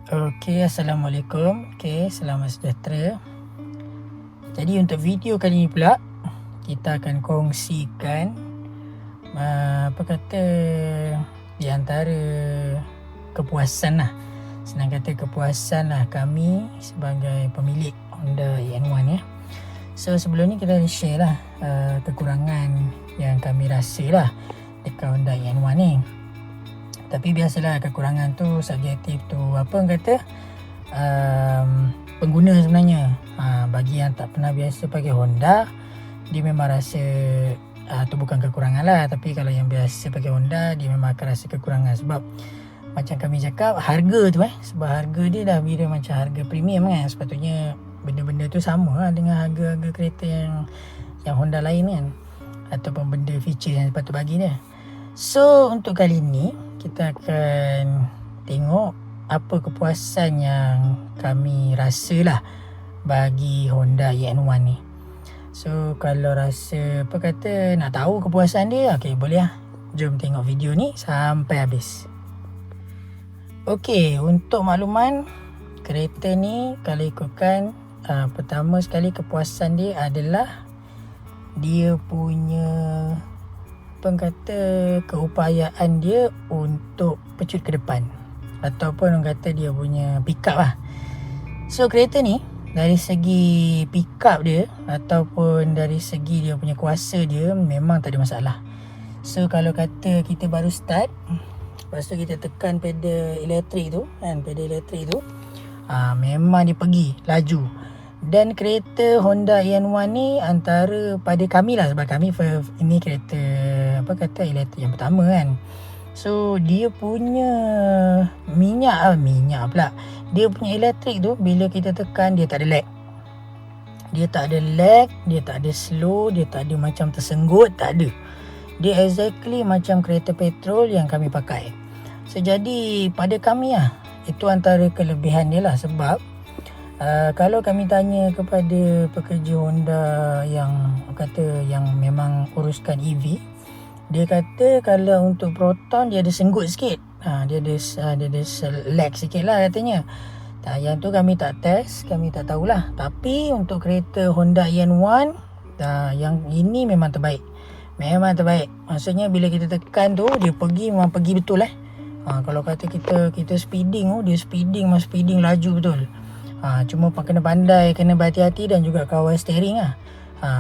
Okey, Assalamualaikum. Okey, selamat sejahtera. Jadi untuk video kali ni pula, kita akan kongsikan apa kata di antara kepuasan lah. Senang kata kepuasan lah kami sebagai pemilik Honda EN1 ya. So sebelum ni kita share lah kekurangan yang kami rasa lah dekat Honda EN1 ni. Tapi biasalah kekurangan tu subjektif tu, apa orang kata pengguna sebenarnya. Bagi yang tak pernah biasa pakai Honda, dia memang rasa tu bukan kekurangan lah. Tapi kalau yang biasa pakai Honda, dia memang akan rasa kekurangan. Sebab macam kami cakap, harga tu sebab harga dia dah bila macam harga premium kan. Sepatutnya benda-benda tu sama lah dengan harga-harga kereta yang Honda lain kan, ataupun benda feature yang sepatut bagi dia. So untuk kali ni kita akan tengok apa kepuasan yang kami rasa lah bagi Honda EN1 ni. So kalau rasa apa kata nak tahu kepuasan dia, okey boleh lah. Jom tengok video ni sampai habis. Okey, untuk makluman, kereta ni kalau ikutkan pertama sekali kepuasan dia adalah dia punya apa kata keupayaan dia untuk pecut ke depan, ataupun orang kata dia punya pick up lah. So kereta ni dari segi pick up dia ataupun dari segi dia punya kuasa dia memang tak ada masalah. So kalau kata kita baru start, lepas tu kita tekan pedal elektrik tu kan, pedal elektrik tu memang dia pergi laju. Dan kereta Honda EN1 ni antara pada kami lah, sebab kami ini kereta apa kata elektrik yang pertama kan. So dia punya minyak pula. Dia punya elektrik tu bila kita tekan dia tak ada lag. Dia tak ada lag, dia tak ada slow, dia tak ada macam tersenggut, tak ada. Dia exactly macam kereta petrol yang kami pakai. So jadi pada kami itu antara kelebihan dia lah. Sebab kalau kami tanya kepada pekerja Honda yang kata yang memang uruskan EV, dia kata kalau untuk Proton dia ada senggut sikit. Dia ada lag sikit lah katanya. Yang tu kami tak test, kami tak tahulah. Tapi untuk kereta Honda EN1 yang ini memang terbaik. Memang terbaik. Maksudnya bila kita tekan tu dia pergi, memang pergi betul kalau kata kita speeding dia speeding laju betul. Cuma kena pandai, kena berhati-hati dan juga kawal steering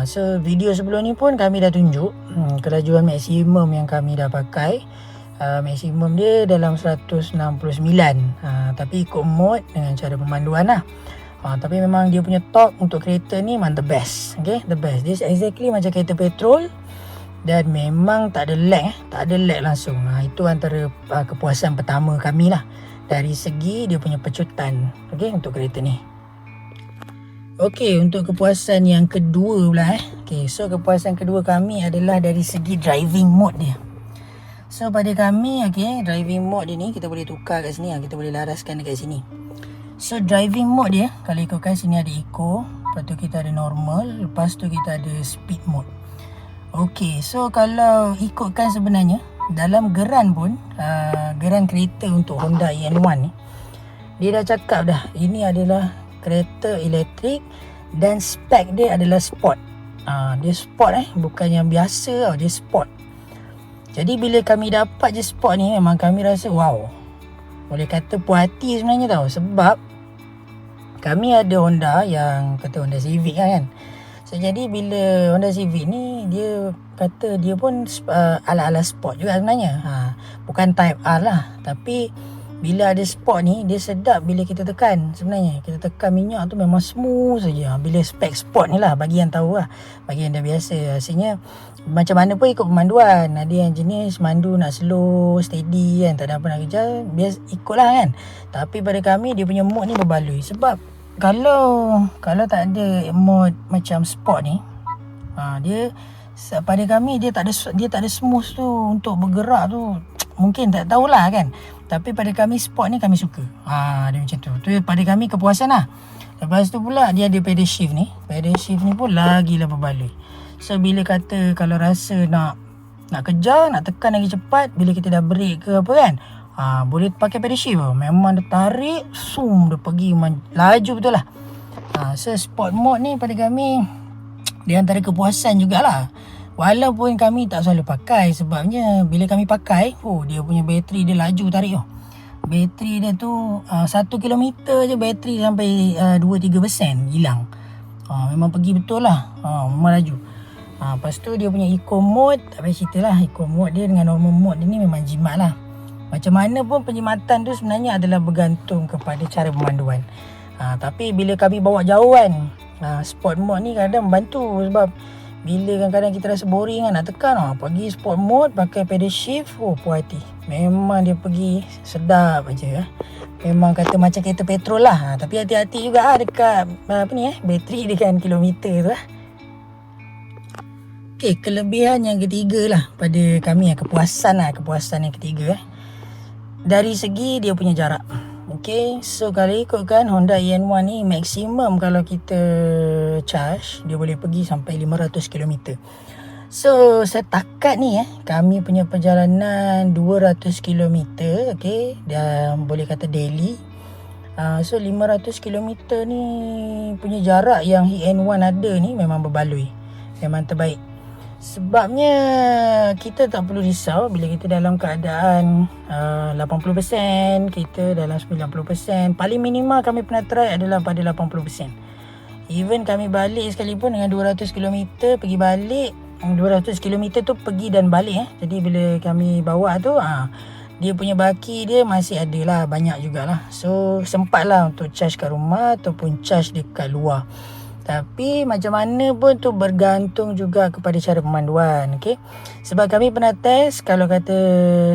So video sebelum ni pun kami dah tunjuk kelajuan maksimum yang kami dah pakai. Maksimum dia dalam 169. Tapi ikut mode dengan cara pemanduan tapi memang dia punya torque untuk kereta ni memang the best. Okay, the best. This exactly macam kereta petrol. Dan memang tak ada lag tak ada lag langsung. Itu antara kepuasan pertama kami lah dari segi dia punya pecutan. Okey, untuk kereta ni. Okey, untuk kepuasan yang kedua pula Okey, so kepuasan kedua kami adalah dari segi driving mode dia. So pada kami driving mode dia ni kita boleh tukar kat sini kita boleh laraskan dekat sini. So driving mode dia kalau ikutkan sini ada eco, lepas tu kita ada normal, lepas tu kita ada speed mode. Okey, so kalau ikutkan sebenarnya dalam geran pun geran kereta untuk Honda EN1 ni, dia dah cakap dah ini adalah kereta elektrik dan spek dia adalah sport. Dia sport bukan yang biasa dia sport. Jadi bila kami dapat je sport ni, memang kami rasa wow, boleh kata puas hati sebenarnya tau. Sebab kami ada Honda yang kata Honda Civic kan. So jadi bila Honda Civic ni dia kata dia pun ala-ala sport juga sebenarnya. Bukan type R lah, tapi bila ada sport ni dia sedap bila kita tekan. Sebenarnya kita tekan minyak tu memang smooth saja. Bila spek sport ni lah, bagi yang tahu lah, bagi yang dah biasa, rasanya macam mana pun ikut pemanduan. Ada yang jenis mandu nak slow, steady kan, tak ada apa nak kejar, biasa ikutlah kan. Tapi pada kami dia punya mode ni berbaloi. Sebab kalau tak ada mode macam sport ni, dia pada kami dia tak ada smooth tu untuk bergerak tu. Mungkin tak tahulah kan. Tapi pada kami sport ni kami suka. Dia macam tu. Tu pada kami kepuasan lah. Lepas tu pula dia ada pedal shift ni. Pedal shift ni pun lagilah berbaloi. So bila kata kalau rasa nak kejar, nak tekan lagi cepat, bila kita dah break ke apa kan, Boleh pakai pedal shift. Memang dia tarik, dia pergi laju betul lah. So sport mode ni pada kami dia antara kepuasan jugalah. Walaupun kami tak selalu pakai, sebabnya bila kami pakai, dia punya bateri dia laju tarik tu. Bateri dia tu 1 kilometer je bateri sampai 2-3% hilang. Memang pergi betul lah. Memang laju. Lepas tu dia punya eco mode, tak payah cerita lah. Eco mode dia dengan normal mode dia ni memang jimat lah. Macam mana pun penjimatan tu sebenarnya adalah bergantung kepada cara pemanduan. Tapi bila kami bawa jauh kan, sport mode ni kadang membantu. Sebab bila kadang-kadang kita rasa boring kan, nak tekan, pergi sport mode, pakai pedal shift, puas hati. Memang dia pergi sedap aja. Memang kata macam kereta petrol lah. Tapi hati-hati juga dekat bateri dengan kilometer tu lah. Okay, kelebihan yang ketiga lah pada kami, kepuasan yang ketiga. Dari segi dia punya jarak. Okay, so kalau ikutkan Honda EN1 ni, maksimum kalau kita charge, dia boleh pergi sampai 500 km. So setakat ni kami punya perjalanan 200 km, okay, dan boleh kata daily. So 500 km ni punya jarak yang EN1 ada ni memang berbaloi, memang terbaik. Sebabnya kita tak perlu risau bila kita dalam keadaan 80%, kita dalam 90%. Paling minimal kami pernah try adalah pada 80%. Even kami balik sekalipun dengan 200 km pergi balik, 200 km tu pergi dan balik. Jadi bila kami bawa tu, dia punya baki dia masih ada lah, banyak jugalah. So sempat lah untuk charge kat rumah ataupun charge dekat luar. Tapi macam mana pun tu bergantung juga kepada cara pemanduan. Okay? Sebab kami pernah test, kalau kata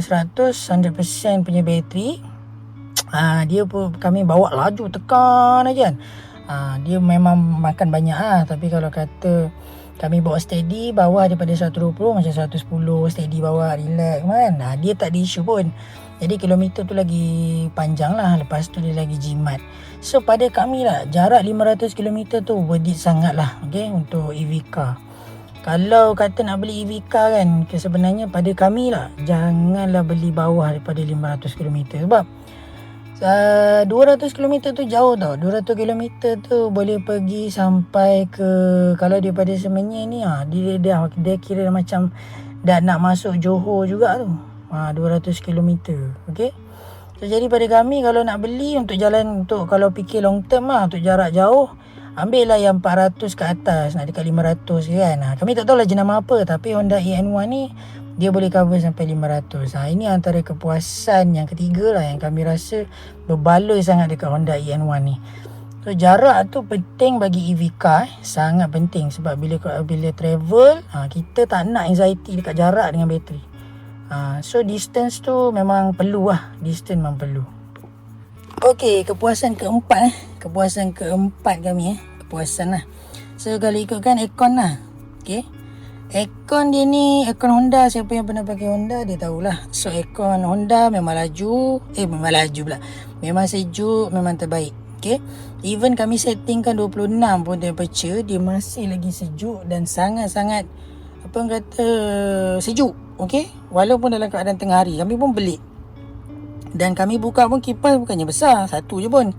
100% punya bateri, dia pun kami bawa laju tekan aja kan. Dia memang makan banyak Tapi kalau kata kami bawa steady, bawah daripada 120 macam 110 steady bawa relax kan, dia tak ada isu pun. Jadi kilometer tu lagi panjang lah, lepas tu dia lagi jimat. So pada kami lah, jarak 500 km tu worth it sangat lah, okay, untuk EV car. Kalau kata nak beli EV car kan, sebenarnya pada kami lah, janganlah beli bawah daripada 500 km. Sebab 200 km tu jauh tau. 200 km tu boleh pergi sampai ke, kalau daripada Semenyih ni, dia kira macam dah nak masuk Johor juga tu. 200 km. Okay. So, jadi pada kami kalau nak beli untuk jalan, untuk kalau fikir long term untuk jarak jauh, ambil lah yang 400 ke atas, nak dekat 500 kan. Kami tak tahu lah jenama apa, tapi Honda EN1 ni dia boleh cover sampai 500. Ini antara kepuasan yang ketiga lah yang kami rasa berbaloi sangat dekat Honda EN1 ni. So jarak tu penting bagi EV car, sangat penting. Sebab bila travel, kita tak nak anxiety dekat jarak dengan bateri. So distance tu memang perlu lah. Distance memang perlu. Okay, kepuasan keempat Kepuasan keempat kami kepuasan lah. So kalau ikutkan aircon lah. Okay, aircon dia ni, aircon Honda, siapa yang pernah pakai Honda dia tahulah. So aircon Honda memang laju. Memang laju pula, memang sejuk, memang terbaik. Okay, even kami settingkan 26 pun temperature, dia masih lagi sejuk dan sangat-sangat sejuk. Okay, walaupun dalam keadaan tengah hari, kami pun belik. Dan kami buka pun kipas bukannya besar, satu je pun.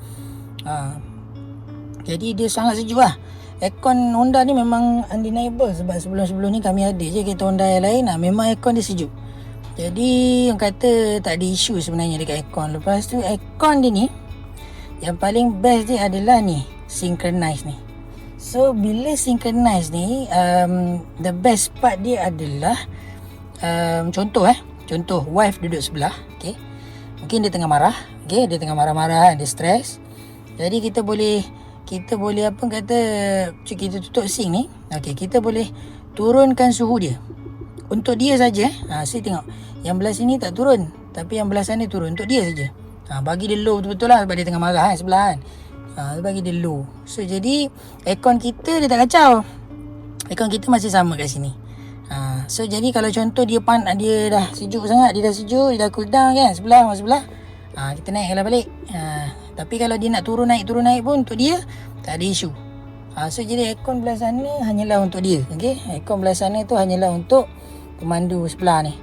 Jadi dia sangat sejuk lah. Aircon Honda ni memang undeniable. Sebab sebelum-sebelum ni kami ada je kereta Honda yang lain, memang aircon dia sejuk. Jadi yang kata tak ada isu sebenarnya dekat aircon. Lepas tu aircon dia ni, yang paling best dia adalah ni, synchronize ni. So bila synchronize ni, the best part dia adalah, contoh wife duduk sebelah, okay, mungkin dia tengah marah, okay, dia tengah marah-marah, dia stres. Jadi kita boleh kita tutup sync ni, okay, kita boleh turunkan suhu dia untuk dia saja. Saya tengok yang belah sini tak turun, tapi yang belah sana turun untuk dia saja. Bagi dia low betul-betul lah, sebab dia tengah marah sebelah kan. Bagi dia low. So jadi aircon kita dia tak kacau, aircon kita masih sama kat sini. So jadi kalau contoh dia dah sejuk sangat, dia dah cool down kan, sebelah, kita naiklah balik. Tapi kalau dia nak turun naik pun untuk dia tak ada isu. So jadi aircon belah sana hanyalah untuk dia, okay? Aircon belah sana tu hanyalah untuk pemandu sebelah ni.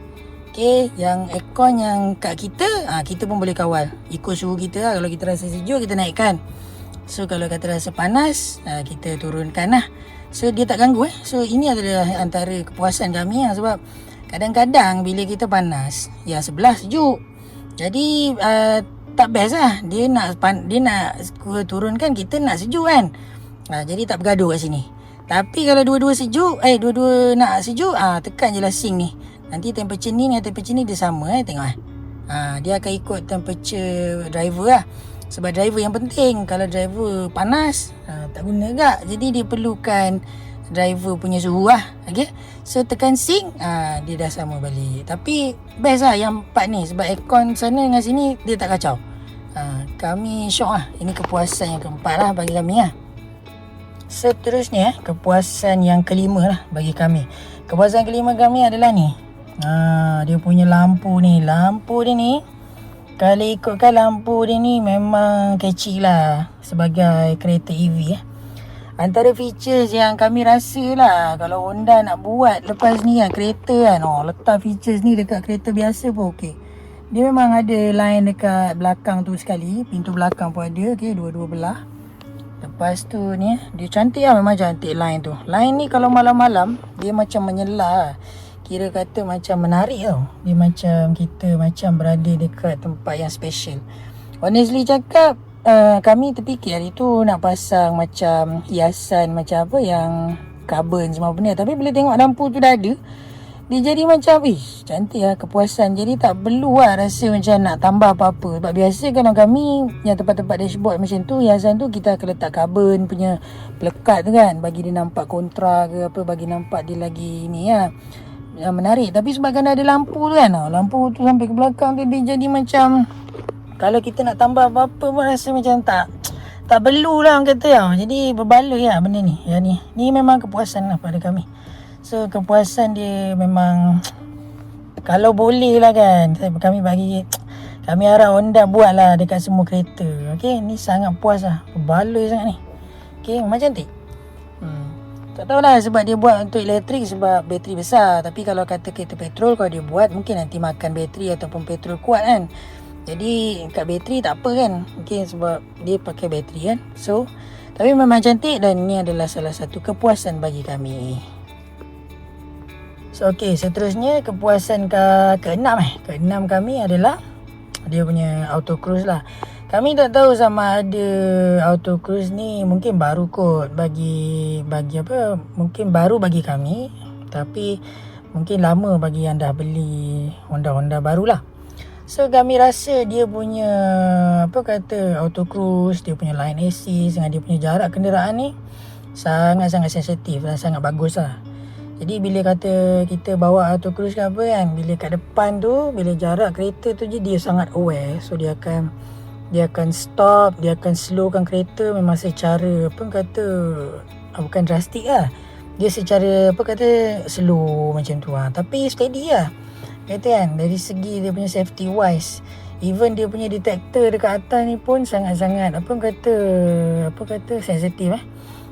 Okay, yang aircon yang kat kita, kita pun boleh kawal. Ikut suhu kita lah. Kalau kita rasa sejuk, kita naikkan. So, kalau kata rasa panas, kita turunkan lah. So, dia tak ganggu So, ini adalah antara kepuasan kami lah. Sebab kadang-kadang bila kita panas, yang sebelah sejuk. Jadi, tak best lah. Dia nak turunkan, kita nak sejuk kan. Jadi, tak bergaduh kat sini. Tapi kalau dua-dua sejuk, dua-dua nak sejuk, tekan je lah sink ni. Nanti temperature ni dengan temperature ni dia sama tengok dia akan ikut temperature driver lah. Sebab driver yang penting. Kalau driver panas, tak guna gak. Jadi dia perlukan driver punya suhu lah. Okay. So tekan sink, dia dah sama balik. Tapi best lah yang part ni. Sebab aircon sana dengan sini dia tak kacau. Kami syok lah. Ini kepuasan yang keempat lah bagi kami lah. Seterusnya kepuasan yang kelima lah bagi kami. Kepuasan kelima kami adalah ni. Dia punya lampu ni. Lampu dia ni, kalau ikutkan lampu dia ni memang catchy lah sebagai kereta EV Antara features yang kami rasa lah, kalau Honda nak buat lepas ni kereta kan, letak features ni dekat kereta biasa pun okey. Dia memang ada line dekat belakang tu sekali. Pintu belakang pun ada, dua-dua belah. Lepas tu ni, dia cantik lah, memang cantik line tu. Line ni kalau malam-malam, dia macam menyela. Kira kata macam menarik tau. Dia macam kita macam berada dekat tempat yang special. Honestly cakap, kami terfikir hari tu nak pasang macam hiasan macam apa yang carbon semua benda. Tapi bila tengok lampu tu dah ada, dia jadi macam cantik lah, kepuasan. Jadi tak perlu lah rasa macam nak tambah apa-apa. Sebab biasa kalau kami yang tempat-tempat dashboard macam tu, hiasan tu kita akan letak carbon punya pelekat tu kan, bagi dia nampak kontra ke apa, bagi nampak dia lagi ni lah, yang menarik. Tapi sebabkan ada lampu tu kan, lampu tu sampai ke belakang tu, dia jadi macam kalau kita nak tambah apa-apa pun rasa macam tak perlu lah orang kata tau. Jadi berbaloi lah benda ni. Yang ni memang kepuasan lah pada kami. So kepuasan dia memang kalau boleh lah kan, kami harap Honda buat lah dekat semua kereta. Okay, ni sangat puas lah, berbaloi sangat ni. Okay, memang cantik. Tak tahulah sebab dia buat untuk elektrik sebab bateri besar. Tapi kalau kata kereta petrol, kalau dia buat mungkin nanti makan bateri ataupun petrol kuat kan. Jadi kat bateri tak apa kan. Okay, sebab dia pakai bateri kan. So, tapi memang cantik dan ni adalah salah satu kepuasan bagi kami. So, okay, seterusnya kepuasan keenam Keenam kami adalah dia punya auto cruise lah. Kami tak tahu sama ada auto cruise ni mungkin baru kot bagi apa, mungkin baru bagi kami, tapi mungkin lama bagi yang dah beli Honda barulah. So kami rasa dia punya auto cruise, dia punya line assist dengan dia punya jarak kenderaan ni sangat-sangat sensitif dan sangat bagus lah. Jadi bila kata kita bawa auto cruise ke apa kan, bila kat depan tu, bila jarak kereta tu je dia sangat aware. So dia akan stop, dia akan slowkan kereta memang secara bukan drastik lah. Dia secara slow macam tu lah. Tapi steady lah. Kata kan, dari segi dia punya safety wise, even dia punya detector dekat atas ni pun sangat-sangat sensitif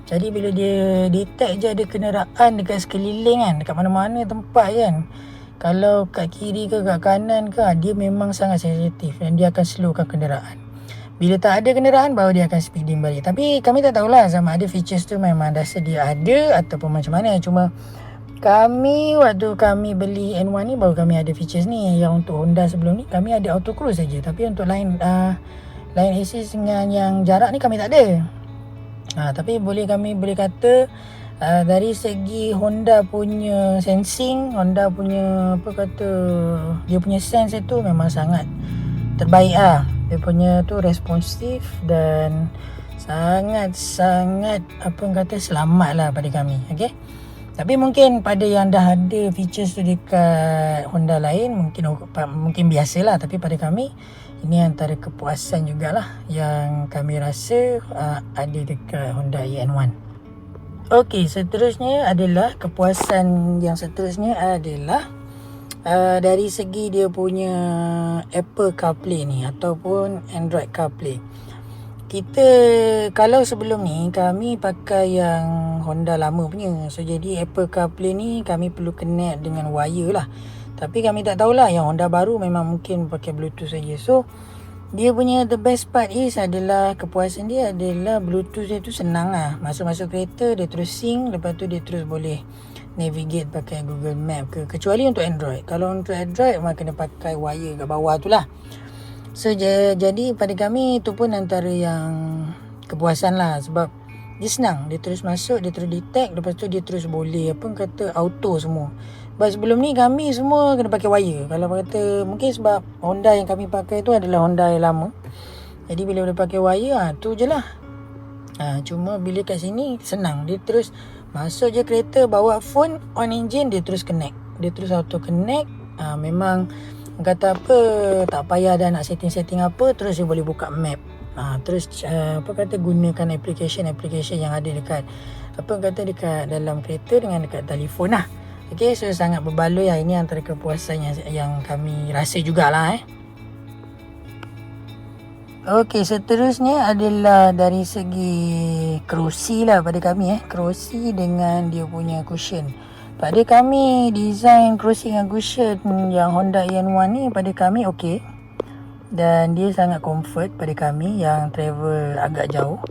Jadi bila dia detect je ada kenderaan dekat sekeliling kan, dekat mana-mana tempat kan, kalau kat kiri ke kat kanan ke, dia memang sangat sensitif dan dia akan slowkan kenderaan. Bila tak ada kenderaan, baru dia akan speeding balik. Tapi kami tak tahulah sama ada features tu memang dah sedia ada ataupun macam mana. Cuma waktu kami beli N1 ni, baru kami ada features ni. Yang untuk Honda sebelum ni, kami ada auto cruise saja. Tapi untuk line assist dengan yang jarak ni kami tak ada. Tapi kami boleh kata dari segi Honda punya sensing, Honda punya dia punya sense itu memang sangat terbaik lah. Dia punya tu responsif dan sangat-sangat selamat lah pada kami. Okay. Tapi mungkin pada yang dah ada features tu dekat Honda lain mungkin biasalah. Tapi pada kami ini antara kepuasan jugalah yang kami rasa ada dekat Honda EN1. Okey, seterusnya adalah kepuasan yang seterusnya adalah dari segi dia punya Apple CarPlay ni ataupun Android CarPlay. Kita kalau sebelum ni kami pakai yang Honda lama punya. So jadi Apple CarPlay ni kami perlu connect dengan wire lah. Tapi kami tak tahulah, yang Honda baru memang mungkin pakai Bluetooth saja. So dia punya the best part is adalah kepuasan dia adalah Bluetooth dia tu senang lah. Masuk-masuk kereta dia terus sync, lepas tu dia terus boleh navigate pakai Google Map ke. Kecuali untuk Android. Kalau untuk Android memang kena pakai wire kat bawah tu lah. So jadi pada kami tu pun antara yang kepuasan lah. Sebab dia senang, dia terus masuk, dia terus detect, lepas tu dia terus boleh auto semua. Sebab sebelum ni kami semua kena pakai wire. Kalau kata mungkin sebab Honda yang kami pakai tu adalah Honda yang lama, jadi bila dah pakai wire tu je lah. Cuma bila kat sini senang, dia terus masuk je kereta, bawa phone, on engine, dia terus connect, dia terus auto connect. Memang kata apa, tak payah dah nak setting-setting apa, terus dia boleh buka map. Terus gunakan application yang ada dekat dekat dalam kereta dengan dekat telefon lah. Okay, so sangat berbaloi lah. Ini antara kepuasan yang kami rasa jugalah. Okay, seterusnya adalah dari segi kerusi lah pada kami. Kerusi dengan dia punya cushion. Pada kami design kerusi dengan cushion yang Honda EN1 ni pada kami okey. Dan dia sangat comfort pada kami yang travel agak jauh.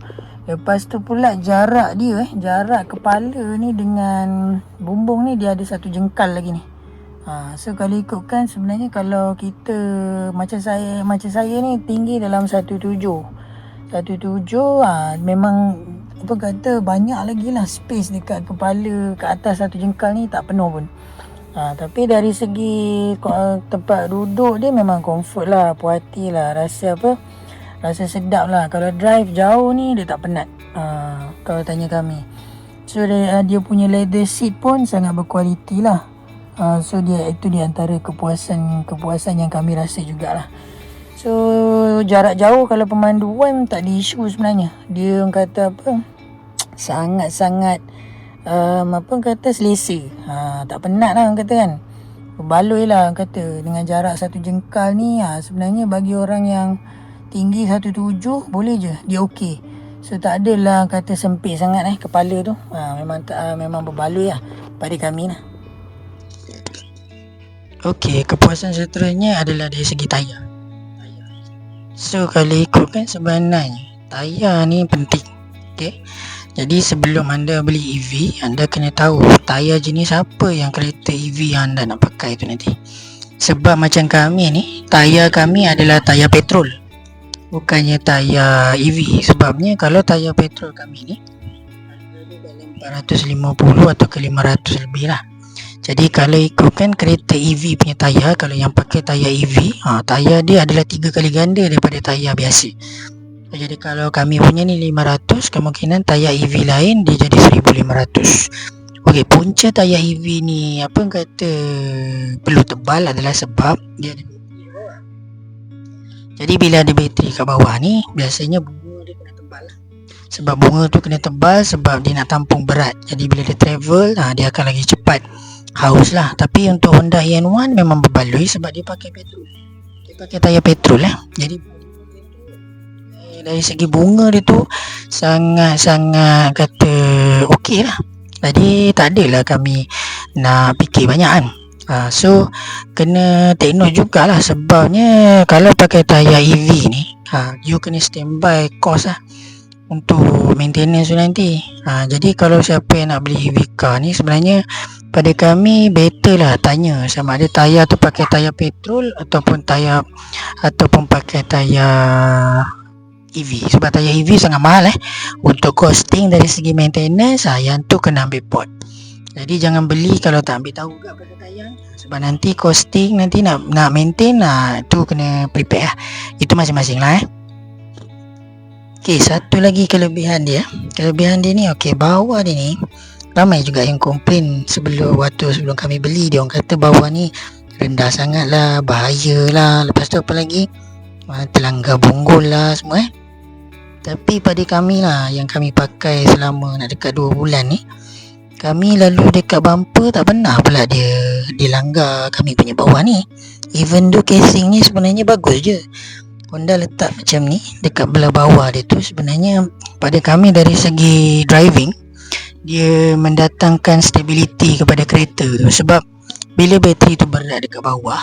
Lepas tu pula jarak dia jarak kepala ni dengan bumbung ni dia ada 1 jengkal lagi ni. So kalau ikutkan sebenarnya kalau kita macam saya ni tinggi dalam 17. Memang banyak lagi lah space dekat kepala, ke atas 1 jengkal ni tak penuh pun. Tapi dari segi tempat duduk dia memang comfort lah, puas hati lah, rasa sedap lah. Kalau drive jauh ni dia tak penat, kalau tanya kami. So dia punya leather seat pun sangat berkualiti lah. So itu di antara kepuasan yang kami rasa jugalah. So jarak jauh kalau pemanduan tak ada isu sebenarnya. Dia kata sangat-sangat selesa. Tak penat lah kata kan. Berbaloi lah kata dengan jarak 1 jengkal ni. Sebenarnya bagi orang yang tinggi 17 boleh je, dia okey. So tak adalah kata sempit sangat kepala tu. Memang berbaloi lah pada kami lah. Okey, kepuasan seterusnya adalah dari segi tayar. So kalau ikutkan sebenarnya tayar ni penting. Okey. Jadi sebelum anda beli EV, anda kena tahu tayar jenis apa yang kereta EV yang anda nak pakai tu nanti. Sebab macam kami ni, tayar kami adalah tayar petrol, bukannya tayar EV. Sebabnya kalau tayar petrol kami ni dalam 450 atau ke 500 lebih lah. Jadi kalau ikutkan kereta EV punya tayar, kalau yang pakai tayar EV, tayar dia adalah 3 kali ganda daripada tayar biasa. Jadi kalau kami punya ni 500, kemungkinan tayar EV lain dia jadi 1500. Okey, punca tayar EV ni perlu tebal adalah sebab dia ada bateri kat bawah. Jadi bila ada bateri kat bawah ni, biasanya bunga dia kena tebal lah. Sebab bunga tu kena tebal sebab dia nak tampung berat. Jadi bila dia travel, dia akan lagi cepat haus lah. Tapi untuk Honda EN1 memang berbaloi sebab dia pakai petrol. Dia pakai tayar petrol lah. Jadi dari segi bunga dia tu sangat-sangat okey lah. Jadi tak adalah kami nak fikir banyak kan. So kena take note jugalah. Sebabnya kalau pakai tayar EV ni, you kena standby cost lah untuk maintenance tu nanti. Jadi kalau siapa yang nak beli EV car ni, sebenarnya pada kami better lah tanya sama ada tayar tu pakai tayar petrol ataupun pakai tayar EV. Sebab tayar EV sangat mahal untuk costing dari segi maintenance. Yang tu kena ambil pot. Jadi jangan beli kalau tak ambil tahu kat pada tayar. Sebab nanti costing, nanti nak maintain, tu kena prepare lah. Itu masing-masing lah Okay, satu lagi kelebihan dia. Kelebihan dia ni bawah dia ni ramai juga yang komplain sebelum kami beli. Dia orang kata bawah ni rendah sangat lah, bahaya lah. Lepas tu apa lagi, terlanggar bonggol lah semua Tapi pada kami lah, yang kami pakai selama nak dekat 2 bulan ni, kami lalu dekat bumper tak pernah pula dia langgar kami punya bawah ni. Even though casing ni sebenarnya bagus je, Honda letak macam ni dekat belah bawah dia tu, sebenarnya pada kami dari segi driving dia mendatangkan stability kepada kereta tu. Sebab bila bateri tu berat dekat bawah,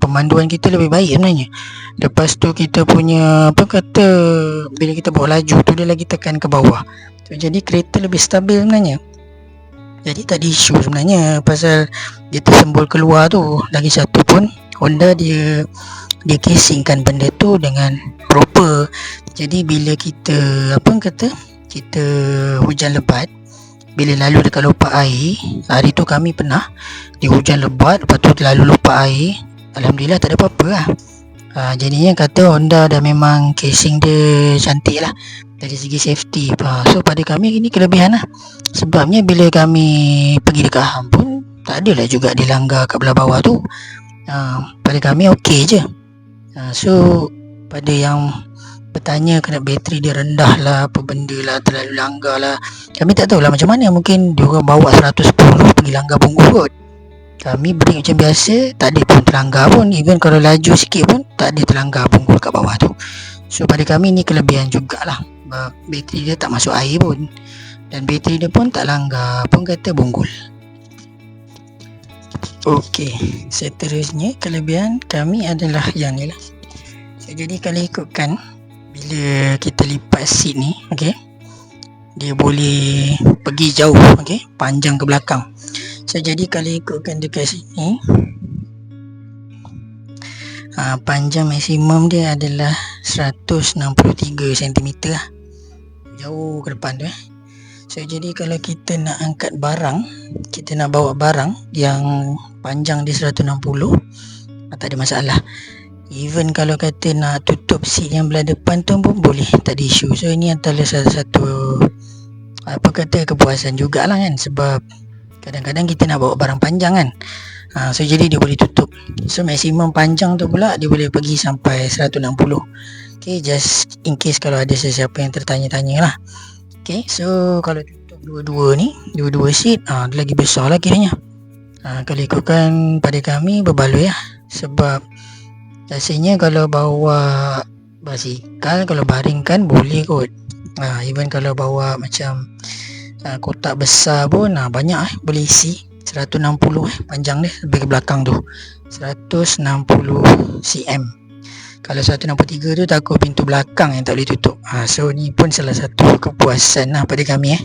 pemanduan kita lebih baik sebenarnya. Lepas tu kita punya bila kita bawa laju tu dia lagi tekan ke bawah. So, jadi kereta lebih stabil sebenarnya. Jadi tak ada isu sebenarnya pasal dia tersembul keluar tu. Lagi satu pun Honda dia casingkan benda tu dengan proper. Jadi bila kita kita hujan lebat, bila lalu dekat lopak air, hari tu kami pernah di hujan lebat, lepas tu lalu lopak air, alhamdulillah tak ada apa-apa lah. Jadinya kata Honda dah memang casing dia cantik lah dari segi safety. So pada kami ini kelebihan lah. Sebabnya bila kami pergi dekat Ham pun tak adalah juga dilanggar kat belah bawah tu. Pada kami okey je. So pada yang bertanya kena bateri dia rendah lah, apa benda lah, terlalu langgar lah, kami tak tahulah macam mana. Mungkin dia orang bawa 110 pergi langgar Punggol kot. Kami break macam biasa, tak ada pun terlanggar pun. Even kalau laju sikit pun tak ada terlanggar Punggol kat bawah tu. So pada kami ni kelebihan jugalah. Bateri dia tak masuk air pun, dan bateri dia pun tak langgar pun kata Punggol. Okey, seterusnya kelebihan kami adalah yang ni lah. So, jadi kalau ikutkan bila kita lipat seat ni, okey, dia boleh pergi jauh, okey, panjang ke belakang. So jadi kalau ikutkan dekat sini, panjang maksimum dia adalah 163 cm lah, jauh ke depan tu. So jadi kalau kita nak angkat barang, kita nak bawa barang yang panjang dia 160, tak ada masalah. Even kalau kata nak tutup seat yang belah depan tu pun boleh, tak ada isu. So ini adalah salah satu kepuasan jugalah kan, sebab kadang-kadang kita nak bawa barang panjang kan. So jadi dia boleh tutup. So maksimum panjang tu pula dia boleh pergi sampai 160. Okay, just in case kalau ada sesiapa yang tertanya-tanya lah. Okay, so kalau tutup dua-dua seat, dia lagi besar lah kiranya. Kalau ikutkan pada kami berbaloi lah. Sebab rasanya kalau bawa basikal, kalau baringkan boleh kot. Even kalau bawa macam kotak besar pun banyak boleh isi 160 panjang dia sampai ke belakang tu 160 cm. Kalau 163 tu takut pintu belakang yang tak boleh tutup. So ni pun salah satu kepuasan lah pada kami.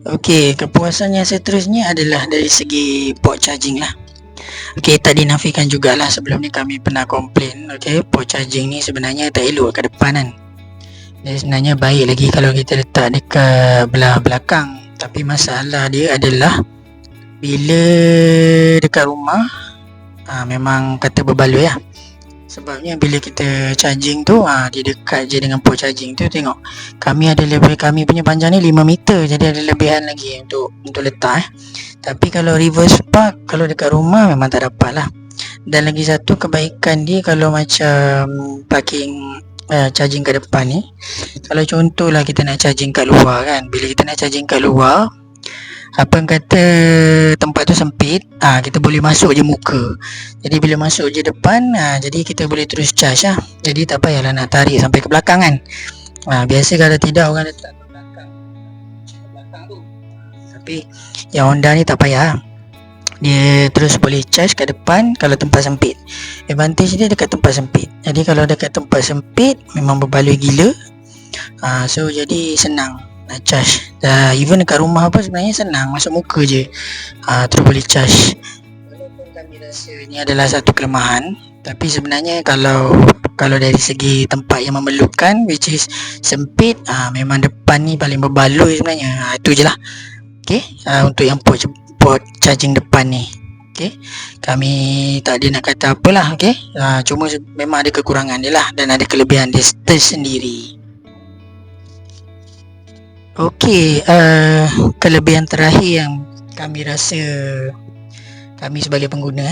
Okey, kepuasan yang seterusnya adalah dari segi port charging lah. Okey, tak dinafikan jugalah sebelum ni kami pernah komplain. Okey, port charging ni sebenarnya tak elok kat depan kan. Dia sebenarnya baik lagi kalau kita letak dekat belah belakang. Tapi masalah dia adalah bila dekat rumah memang kata berbaloi lah. Sebabnya bila kita charging tu dia dekat je dengan port charging tu. Tengok kami punya panjang ni 5 meter, jadi ada lebihan lagi untuk letak Tapi kalau reverse park, kalau dekat rumah memang tak dapat lah. Dan lagi satu kebaikan dia kalau macam parking charging kat depan ni, kalau contohlah kita nak charging kat luar kan, bila kita nak charging kat luar, apa kata tempat tu sempit, kita boleh masuk je muka. Jadi bila masuk je depan, jadi kita boleh terus charge lah. Jadi tak payahlah nak tarik sampai ke belakang kan. Biasa kalau tidak orang letak ke belakang tu. Tapi yang Honda ni tak payah, dia terus boleh charge kat depan kalau tempat sempit. Advantage dia dekat tempat sempit. Jadi kalau dekat tempat sempit memang berbaloi gila. So jadi senang nak charge. Even dekat rumah apa sebenarnya senang, masuk muka je, terus boleh charge. Walaupun kami rasa ni adalah satu kelemahan, tapi sebenarnya kalau dari segi tempat yang memerlukan, which is sempit, memang depan ni paling berbaloi sebenarnya. Itu je lah. Okay, untuk yang port charging depan ni. Okay, kami tak ada nak kata apalah. Okay, cuma memang ada kekurangan dia lah, dan ada kelebihan dia tersendiri. Okey, kelebihan terakhir yang kami rasa, kami sebagai pengguna,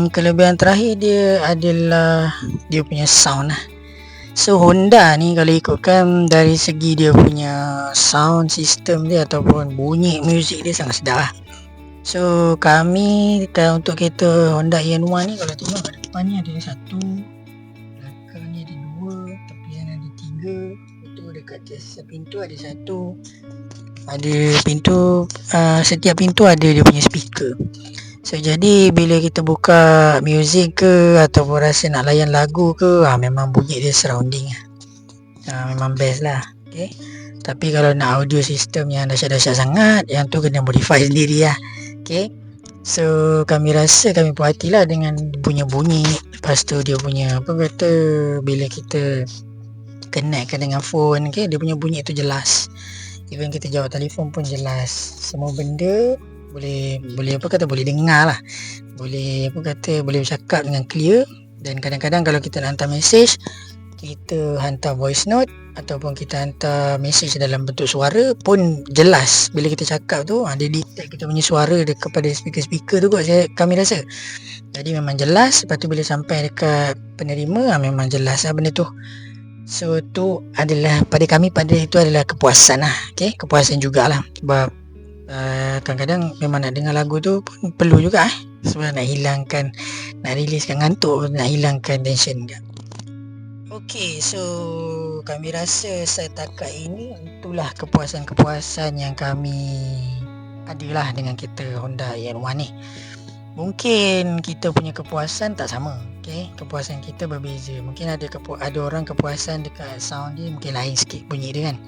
kelebihan terakhir dia adalah dia punya sound lah. So Honda ni kalau ikutkan dari segi dia punya sound system dia ataupun bunyi muzik dia sangat sedap lah. So kami untuk kereta Honda EN1 ni, kalau tengok kat depan ni ada satu, belakang ni ada dua, tepian ada tiga, dekat atas pintu ada satu, ada pintu, setiap pintu ada dia punya speaker. So jadi bila kita buka music ke ataupun rasa nak layan lagu ke, memang bunyi dia surrounding memang best lah. Okay. Tapi kalau nak audio system yang dahsyat-dahsyat sangat, yang tu kena modify sendiri lah. Okay. So kami rasa kami puas hati lah dengan punya bunyi. Lepas tu dia punya apa kata, bila kita connectkan dengan phone, okay, dia punya bunyi tu jelas. Even kita jawab telefon pun jelas. Semua benda boleh apa kata, boleh dengar lah. Boleh apa kata, boleh bercakap dengan clear. Dan kadang-kadang kalau kita nak hantar message, kita hantar voice note ataupun kita hantar message dalam bentuk suara pun jelas. Bila kita cakap tu, dia detect kita punya suara kepada speaker-speaker tu kot, kami rasa. Jadi memang jelas. Lepas tu bila sampai dekat penerima, memang jelas lah benda tu. So tu adalah, pada kami, pada itu adalah kepuasan lah. Okay? Kepuasan jugalah. Sebab kadang-kadang memang nak dengar lagu tu pun perlu juga sebab nak hilangkan, nak riliskan ngantuk, nak hilangkan tension juga. Okay, so kami rasa setakat ini itulah kepuasan-kepuasan yang kami adalah dengan kereta Honda EN1 ni. Mungkin kita punya kepuasan tak sama, okay? Kepuasan kita berbeza. Mungkin ada orang kepuasan dekat sound dia mungkin lain sikit bunyi dia kan.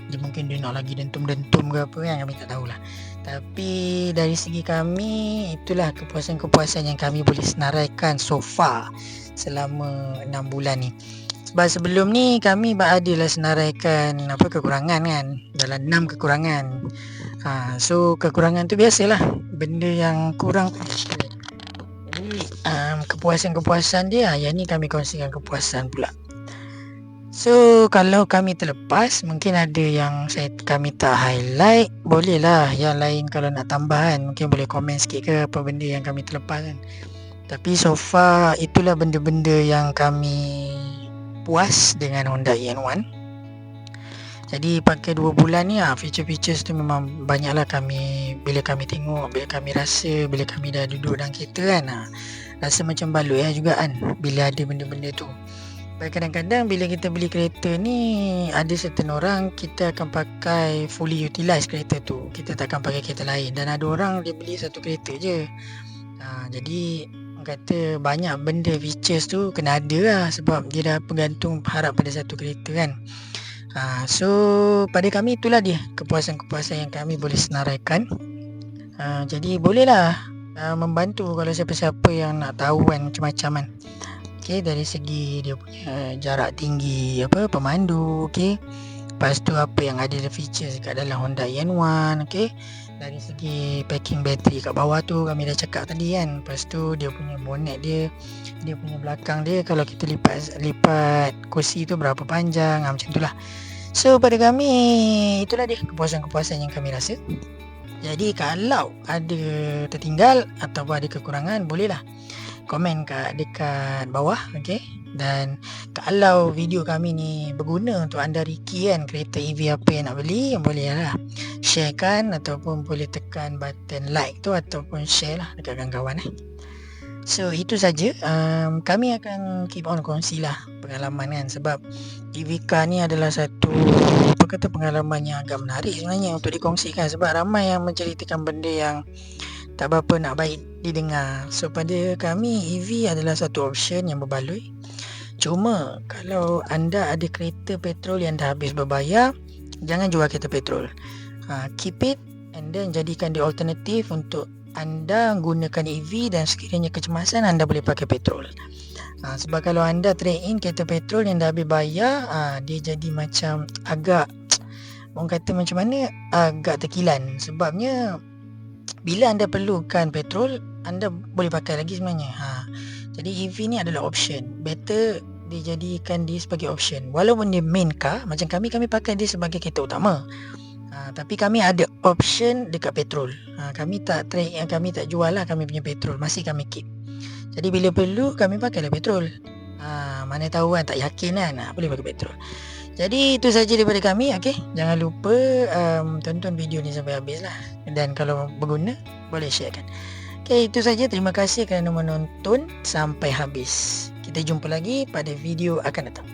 Dia mungkin dia nak lagi dentum-dentum ke apa kan, kami tak tahulah. Tapi dari segi kami, itulah kepuasan-kepuasan yang kami boleh senaraikan so far selama 6 bulan ni. Sebab sebelum ni kami adalah senaraikan kekurangan kan, dalam 6 kekurangan. So kekurangan tu biasalah, benda yang kurang. Jadi kepuasan-kepuasan dia, yang ni kami kongsikan kepuasan pula. So kalau kami terlepas, mungkin ada yang kami tak highlight, bolehlah yang lain kalau nak tambahan, mungkin boleh komen sikit ke apa benda yang kami terlepas kan. Tapi so far itulah benda-benda yang kami puas dengan Honda EN1. Jadi pakai 2 bulan ni, feature-features tu memang banyaklah bila kami tengok, bila kami rasa, bila kami dah duduk dalam kereta kan, rasa macam balut juga kan bila ada benda-benda tu. Kadang-kadang bila kita beli kereta ni, ada certain orang kita akan pakai fully utilize kereta tu, kita tak akan pakai kereta lain. Dan ada orang dia beli satu kereta je. Jadi kata banyak benda features tu kena ada lah, sebab dia dah bergantung harap pada satu kereta kan. So pada kami itulah dia kepuasan-kepuasan yang kami boleh senaraikan. Jadi bolehlah membantu kalau siapa-siapa yang nak tahu kan macam-macam kan. Okay, dari segi dia punya jarak tinggi pemandu, okay. Lepas tu apa yang ada features kat dalam Honda EN1, okay. Dari segi packing bateri kat bawah tu kami dah cakap tadi kan. Lepas tu dia punya bonnet dia punya belakang dia, kalau kita lipat kursi tu berapa panjang, macam tu lah. So pada kami itulah dia kepuasan-kepuasan yang kami rasa. Jadi kalau ada tertinggal ataupun ada kekurangan, bolehlah komen dekat bawah, okay. Dan kalau video kami ni berguna untuk anda Ricky kan, kereta EV apa yang nak beli, bolehlah sharekan ataupun boleh tekan button like tu ataupun share lah dekat kawan-kawan. So itu saja. Kami akan keep on kongsi lah pengalaman kan, sebab EV car ni adalah satu pengalaman yang agak menarik sebenarnya untuk dikongsikan, sebab ramai yang menceritakan benda yang tak berapa nak baik didengar. So pada kami EV adalah satu option yang berbaloi. Cuma kalau anda ada kereta petrol yang dah habis berbayar, jangan jual kereta petrol. Keep it and then jadikan dia alternatif untuk anda gunakan EV, dan sekiranya kecemasan anda boleh pakai petrol. Sebab kalau anda trade in kereta petrol yang dah habis bayar, dia jadi macam agak, orang kata macam mana, agak terkilan. Sebabnya bila anda perlukan petrol, anda boleh pakai lagi sebenarnya. Jadi EV ni adalah option. Better dijadikan dia sebagai option. Walaupun dia main car, macam kami pakai dia sebagai kereta utama. Tapi kami ada option dekat petrol. Kami tak trade, kami tak jual lah kami punya petrol, masih kami keep. Jadi bila perlu kami pakailah petrol. Mana tahu kan, tak yakin kan, boleh pakai petrol. Jadi itu saja daripada kami, okay? Jangan lupa tonton video ni sampai habis lah. Dan kalau berguna, boleh share kan. Okay, itu saja. Terima kasih kerana menonton sampai habis. Kita jumpa lagi pada video akan datang.